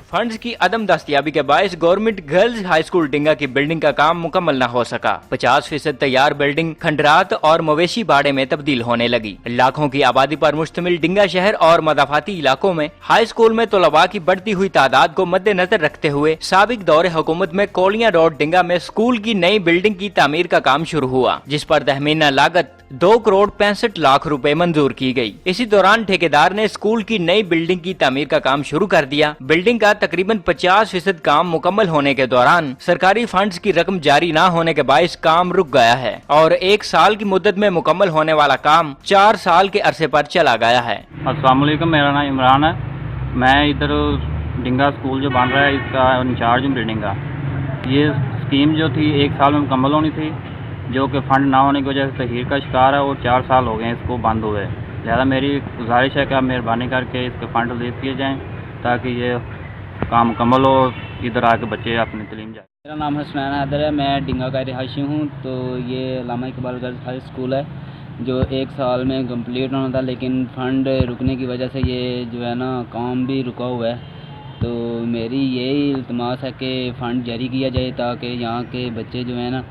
Funds की अदम दस्तियाबी के बायस government girls high school डिंगा की बिल्डिंग का काम मुकम्मल न हो सका। 50% तैयार बिल्डिंग खंडरात और मवेशी बाड़े में तब्दील होने लगी। लाखों की आबादी पर मुश्तमिल डिंगा शहर और मदाफाती इलाकों में हाई स्कूल में तलबा की बढ़ती हुई तादाद को मद्देनजर रखते हुए साबिक दौरे हुकूमत में कोलियां रोड डिंगा में स्कूल की नई बिल्डिंग की तामीर का काम शुरू हुआ, जिस पर तहमीना लागत 2 करोड़ 65 लाख रुपए मंजूर की गई। इसी दौरान ठेकेदार ने स्कूल की नई बिल्डिंग की तामीर का काम शुरू कर दिया। बिल्डिंग का तकरीबन 50% काम मुकम्मल होने के दौरान सरकारी फंड्स की रकम जारी न होने के बायस काम रुक गया है और 1 साल की मुद्दत में मुकम्मल होने वाला काम 4 साल के अरसे पर चला गया है। अस्सलाम वालेकुम, मेरा नाम इमरान है। मैं इधर डिंगा स्कूल जो बन रहा है इसका इंचार्ज हूँ बिल्डिंग का। ये स्कीम जो थी 1 साल में मुकम्मल होनी थी, जो कि फ़ंड ना होने की वजह से तहीर का शिकार है और 4 साल हो गए हैं इसको बंद हुए। लिहाजा मेरी गुजारिश है कि आप मेहरबानी करके इसके फ़ंड रिलीज़ किए जाएँ ताकि ये काम मुकम्मल हो, इधर आके बच्चे अपनी तलीम जाए। मेरा नाम हसनैन हैदर है, मैं डिंगा का रिहायशी हूँ। तो ये अल्लामा इकबाल गर्ल्स हाई स्कूल है जो 1 साल में कंप्लीट होना था, लेकिन फ़ंड रुकने की वजह से ये जो है ना काम भी रुका हुआ है। तो मेरी यही इल्तमास है कि फ़ंड जारी किया जाए ताकि यहाँ के बच्चे जो है ना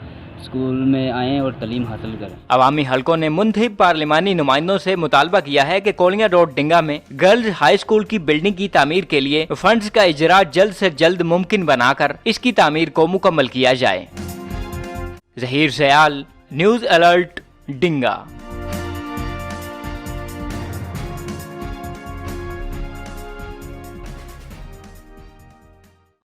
स्कूल में आएँ और तालीम हासिल करें। अवामी हलकों ने मुंतखब पार्लिमानी नुमाइंदों से मुतालबा किया है कि कोलियां रोड डिंगा में गर्ल्स हाई स्कूल की बिल्डिंग की तामीर के लिए फंड्स का इजरा जल्द से जल्द मुमकिन बनाकर इसकी तामीर को मुकम्मल किया जाए। Zaheer Sayal, news alert, डिंगा।